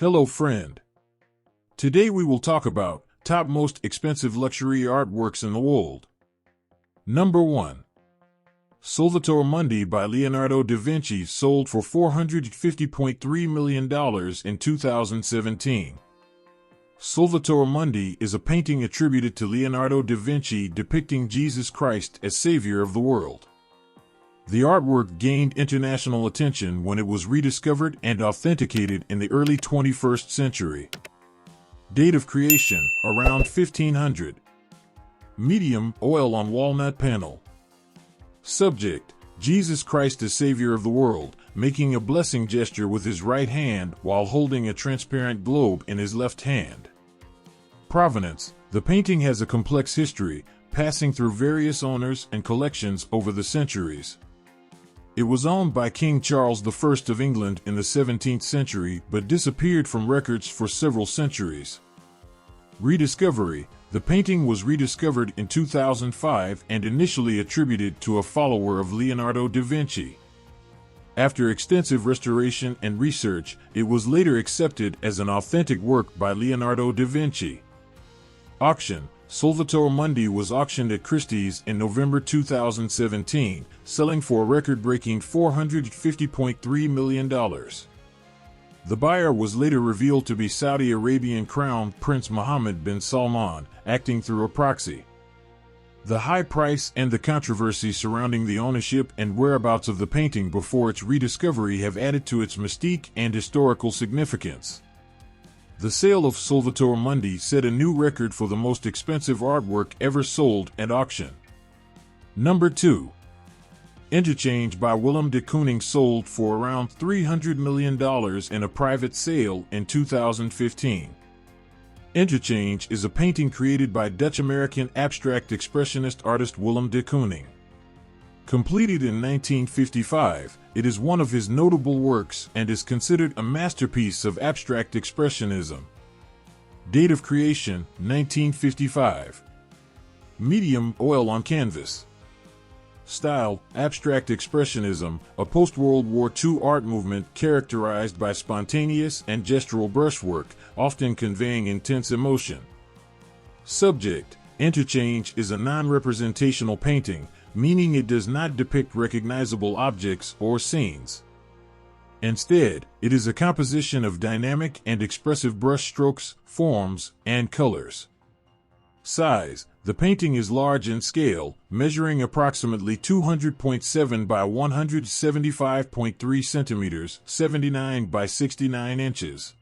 Hello friend. Today we will talk about top most expensive luxury artworks in the world. Number 1. Salvator Mundi by Leonardo da Vinci sold for $450.3 million in 2017. Salvator Mundi is a painting attributed to Leonardo da Vinci depicting Jesus Christ as Savior of the world. The artwork gained international attention when it was rediscovered and authenticated in the early 21st century. Date of creation, around 1500. Medium, oil on walnut panel. Subject, Jesus Christ as Savior of the world, making a blessing gesture with his right hand while holding a transparent globe in his left hand. Provenance, the painting has a complex history, passing through various owners and collections over the centuries. It was owned by King Charles I of England in the 17th century but disappeared from records for several centuries. Rediscovery, the painting was rediscovered in 2005 and initially attributed to a follower of Leonardo da Vinci. After extensive restoration and research, it was later accepted as an authentic work by Leonardo da Vinci. Auction, Salvator Mundi was auctioned at Christie's in November 2017, selling for a record-breaking $450.3 million. The buyer was later revealed to be Saudi Arabian Crown Prince Mohammed bin Salman, acting through a proxy. The high price and the controversy surrounding the ownership and whereabouts of the painting before its rediscovery have added to its mystique and historical significance. The sale of Salvator Mundi set a new record for the most expensive artwork ever sold at auction. Number 2. Interchange by Willem de Kooning sold for around $300 million in a private sale in 2015. Interchange is a painting created by Dutch-American abstract expressionist artist Willem de Kooning. Completed in 1955, it is one of his notable works and is considered a masterpiece of abstract expressionism. Date of creation, 1955. Medium, oil on canvas. Style, abstract expressionism, a post-World War II art movement characterized by spontaneous and gestural brushwork, often conveying intense emotion. Subject, Interchange is a non-representational painting, meaning it does not depict recognizable objects or scenes. Instead, it is a composition of dynamic and expressive brush strokes, forms, and colors. Size, the painting is large in scale, measuring approximately 200.7 by 175.3 centimeters, 79 by 69 inches.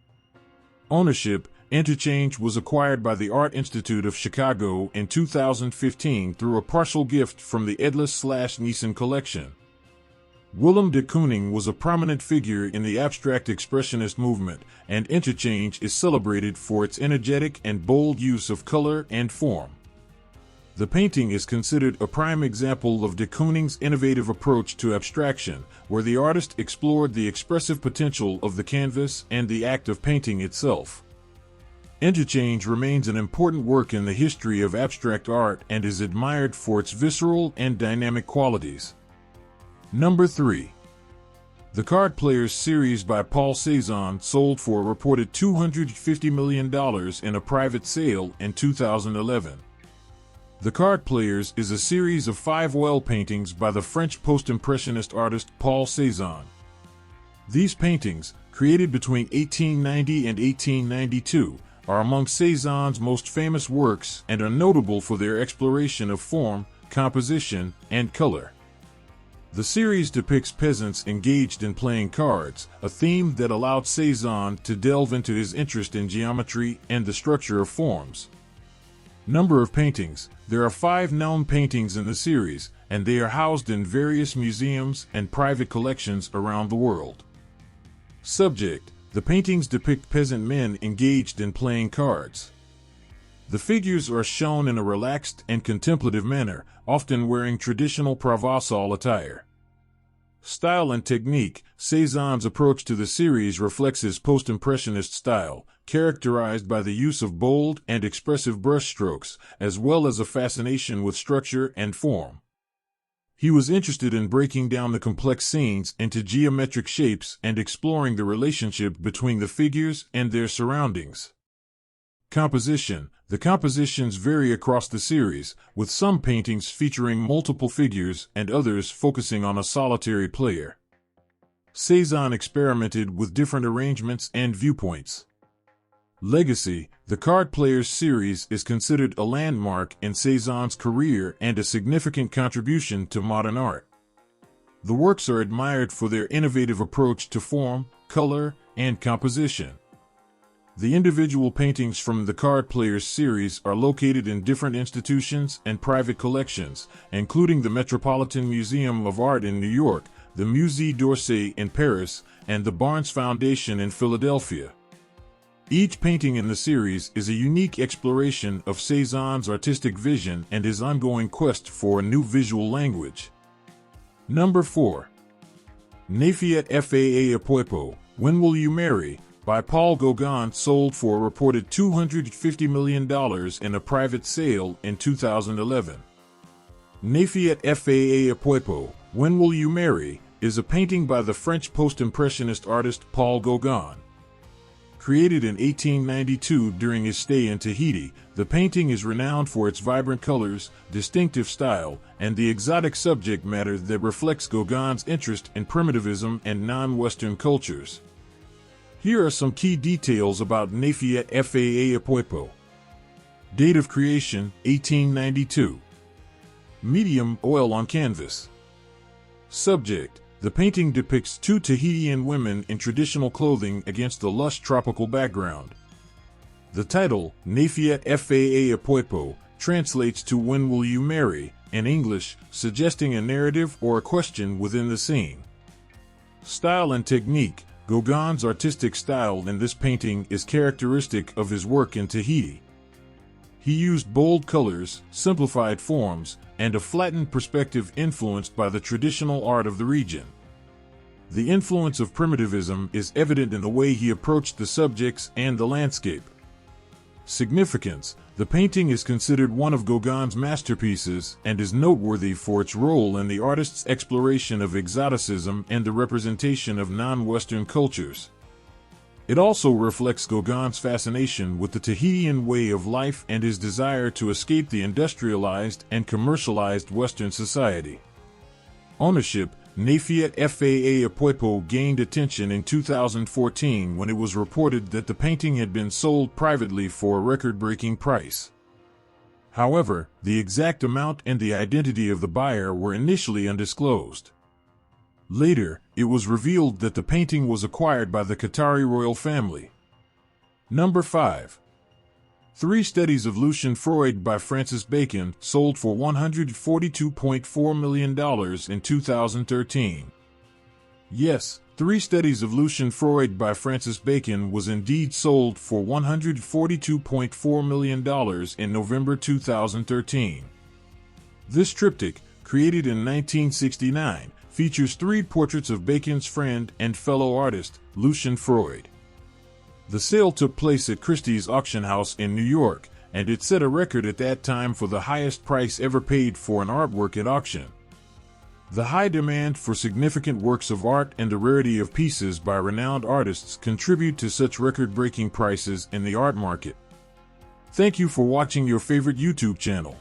Ownership, Interchange was acquired by the Art Institute of Chicago in 2015 through a partial gift from the Edlis/Neeson collection. Willem de Kooning was a prominent figure in the abstract expressionist movement, and Interchange is celebrated for its energetic and bold use of color and form. The painting is considered a prime example of de Kooning's innovative approach to abstraction, where the artist explored the expressive potential of the canvas and the act of painting itself. Interchange remains an important work in the history of abstract art and is admired for its visceral and dynamic qualities. Number 3. The Card Players series by Paul Cézanne sold for a reported $250 million in a private sale in 2011. The Card Players is a series of 5 oil paintings by the French post-impressionist artist Paul Cézanne. These paintings, created between 1890 and 1892, are among Cézanne's most famous works and are notable for their exploration of form, composition, and color. The series depicts peasants engaged in playing cards, a theme that allowed Cézanne to delve into his interest in geometry and the structure of forms. Number of paintings. There are 5 known paintings in the series, and they are housed in various museums and private collections around the world. Subject, the paintings depict peasant men engaged in playing cards. The figures are shown in a relaxed and contemplative manner, often wearing traditional Provençal attire. Style and technique. Cézanne's approach to the series reflects his post-impressionist style, characterized by the use of bold and expressive brushstrokes, as well as a fascination with structure and form. He was interested in breaking down the complex scenes into geometric shapes and exploring the relationship between the figures and their surroundings. Composition. The compositions vary across the series, with some paintings featuring multiple figures and others focusing on a solitary player. Cezanne experimented with different arrangements and viewpoints. Legacy. The Card Players series is considered a landmark in Cezanne's career and a significant contribution to modern art. The works are admired for their innovative approach to form, color, and composition. The individual paintings from the Card Players series are located in different institutions and private collections, including the Metropolitan Museum of Art in New York, the Musée d'Orsay in Paris, and the Barnes Foundation in Philadelphia. Each painting in the series is a unique exploration of Cezanne's artistic vision and his ongoing quest for a new visual language. Number 4. Nefiet Faa Apoipo, When Will You Marry? By Paul Gauguin sold for a reported $250 million in a private sale in 2011. Nefiet Faa Apoipo, When Will You Marry? Is a painting by the French post-impressionist artist Paul Gauguin. Created in 1892 during his stay in Tahiti, the painting is renowned for its vibrant colors, distinctive style, and the exotic subject matter that reflects Gauguin's interest in primitivism and non-Western cultures. Here are some key details about Nefiet Faa Apoipo. Date of creation, 1892. Medium, oil on canvas. Subject. The painting depicts two Tahitian women in traditional clothing against a lush tropical background. The title, Nefiet Faa Apoipo, translates to When Will You Marry? In English, suggesting a narrative or a question within the scene. Style and technique. Gauguin's artistic style in this painting is characteristic of his work in Tahiti. He used bold colors, simplified forms, and a flattened perspective influenced by the traditional art of the region. The influence of primitivism is evident in the way he approached the subjects and the landscape. Significance. The painting is considered one of Gauguin's masterpieces and is noteworthy for its role in the artist's exploration of exoticism and the representation of non-Western cultures. It also reflects Gauguin's fascination with the Tahitian way of life and his desire to escape the industrialized and commercialized Western society. Ownership. Nefiet Faa Apoipo gained attention in 2014 when it was reported that the painting had been sold privately for a record-breaking price. However, the exact amount and the identity of the buyer were initially undisclosed. Later, it was revealed that the painting was acquired by the Qatari royal family. Number 5. 3 Studies of Lucian Freud by Francis Bacon sold for $142.4 million in 2013. Yes, 3 Studies of Lucian Freud by Francis Bacon was indeed sold for $142.4 million in November 2013. This triptych, created in 1969, features 3 portraits of Bacon's friend and fellow artist, Lucian Freud. The sale took place at Christie's auction house in New York, and it set a record at that time for the highest price ever paid for an artwork at auction. The high demand for significant works of art and the rarity of pieces by renowned artists contribute to such record-breaking prices in the art market. Thank you for watching your favorite YouTube channel.